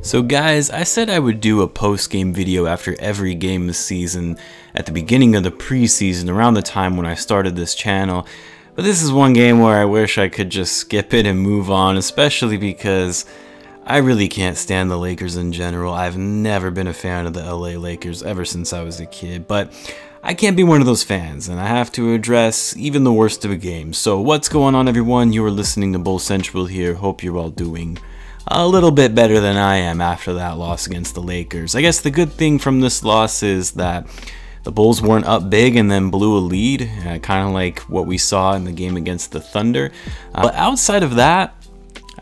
So guys, I said I would do a post-game video after every game this season at the beginning of the preseason, around the time when I started this channel. But this is one game where I wish I could just skip it and move on, especially because I really can't stand the Lakers in general. I've never been a fan of the LA Lakers ever since I was a kid, but I can't be one of those fans, and I have to address even the worst of a game. So what's going on, everyone? You are listening to Bull Central here. Hope you're all doing a little bit better than I am after that loss against the Lakers. I guess the good thing from this loss is that the Bulls weren't up big and then blew a lead, kind of like what we saw in the game against the Thunder. But outside of that,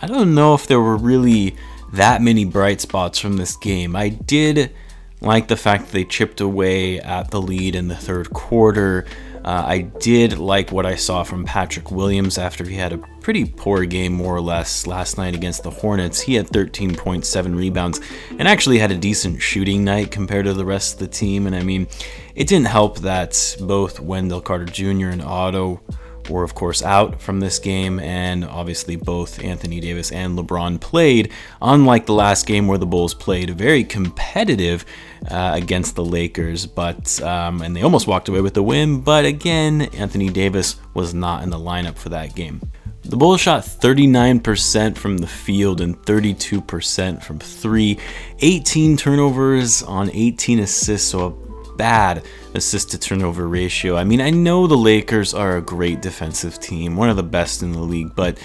I don't know if there were really that many bright spots from this game. I did like the fact that they chipped away at the lead in the third quarter. I did like what I saw from Patrick Williams after he had a pretty poor game, more or less, last night against the Hornets. He had 13.7 rebounds and actually had a decent shooting night compared to the rest of the team. And I mean, it didn't help that both Wendell Carter Jr. and Otto were of course out from this game, and obviously both Anthony Davis and LeBron played, unlike the last game where the Bulls played very competitive against the Lakers, but and they almost walked away with the win. But again, Anthony Davis was not in the lineup for that game. The Bulls shot 39% from the field and 32% from three, 18 turnovers on 18 assists, so a bad assist to turnover ratio. I mean, I know the Lakers are a great defensive team, one of the best in the league, but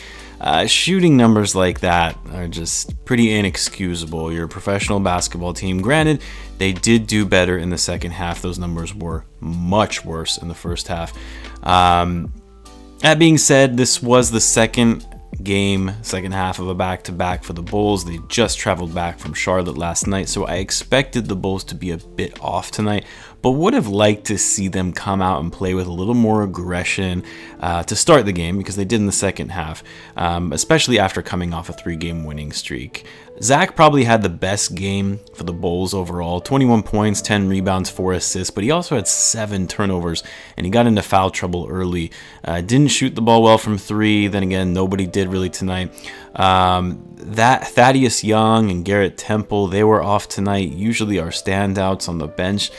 shooting numbers like that are just pretty inexcusable. You're a professional basketball team. Granted, they did do better in the second half. Those numbers were much worse in the first half. That being said, this was the second half of a back-to-back for the Bulls. They just traveled back from Charlotte last night, so I expected the Bulls to be a bit off tonight, but would have liked to see them come out and play with a little more aggression to start the game, because they did in the second half, especially after coming off a 3-game winning streak. Zach probably had the best game for the Bulls overall, 21 points, 10 rebounds, 4 assists, but he also had 7 turnovers, and he got into foul trouble early. Didn't shoot the ball well from 3, then again, nobody did really tonight. That Thaddeus Young and Garrett Temple, they were off tonight, usually our standouts on the bench.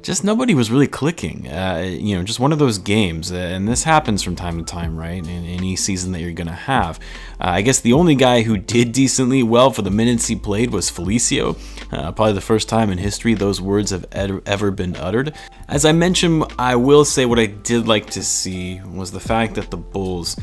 Just nobody was really clicking, you know, just one of those games, and this happens from time to time, right, in any season that you're going to have. I guess the only guy who did decently well for the minutes he played was Felicio. Probably the first time in history those words have ever been uttered. As I mentioned, I will say what I did like to see was the fact that the Bulls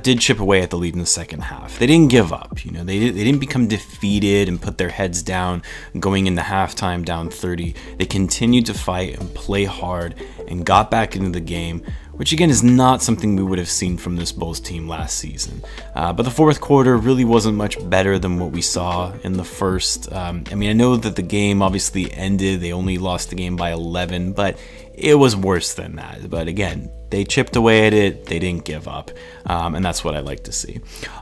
did chip away at the lead in the second half. They didn't give up, you know, they didn't become defeated and put their heads down going into halftime down 30. They continued to fight and play hard and got back into the game, which again is not something we would have seen from this Bulls team last season. But the fourth quarter really wasn't much better than what we saw in the first. I mean, I know that the game obviously ended, they only lost the game by 11, but it was worse than that. But again, they chipped away at it, they didn't give up, and that's what I like to see.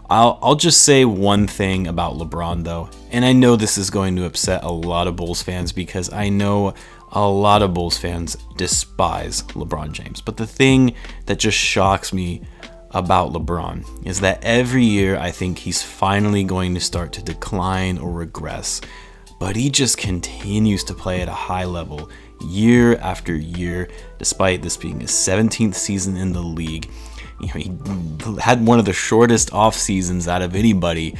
I'll just say one thing about LeBron though, and I know this is going to upset a lot of Bulls fans because I know a lot of Bulls fans despise LeBron James. But the thing that just shocks me about LeBron is that every year I think he's finally going to start to decline or regress, but he just continues to play at a high level year after year, despite this being his 17th season in the league. You know, he had one of the shortest off seasons out of anybody,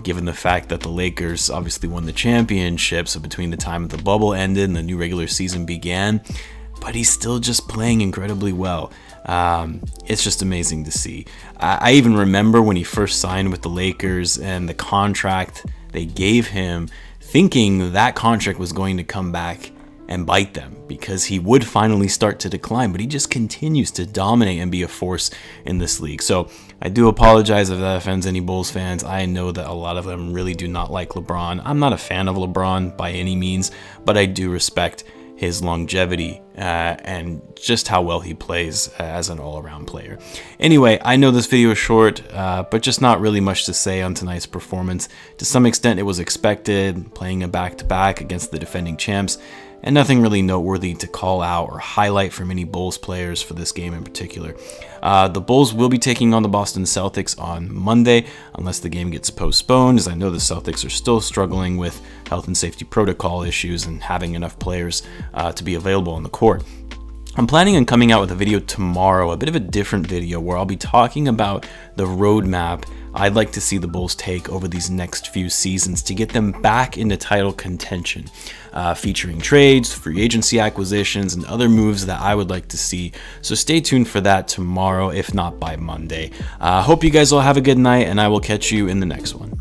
given the fact that the Lakers obviously won the championship, so between the time the bubble ended and the new regular season began, but he's still just playing incredibly well. It's just amazing to see. I even remember when he first signed with the Lakers and the contract they gave him, thinking that contract was going to come back and bite them because he would finally start to decline, but he just continues to dominate and be a force in this league. So I do apologize if that offends any Bulls fans. I know that a lot of them really do not like LeBron. I'm not a fan of LeBron by any means, but I do respect his longevity and just how well he plays as an all-around player. Anyway, I know this video is short, but just not really much to say on tonight's performance. To some extent, it was expected, playing a back-to-back against the defending champs. and nothing really noteworthy to call out or highlight from any Bulls players for this game in particular. The Bulls will be taking on the Boston Celtics on Monday, unless the game gets postponed, as I know the Celtics are still struggling with health and safety protocol issues and having enough players to be available on the court. I'm planning on coming out with a video tomorrow, a bit of a different video, where I'll be talking about the roadmap I'd like to see the Bulls take over these next few seasons to get them back into title contention, featuring trades, free agency acquisitions, and other moves that I would like to see. So stay tuned for that tomorrow, if not by Monday. Hope you guys all have a good night, and I will catch you in the next one.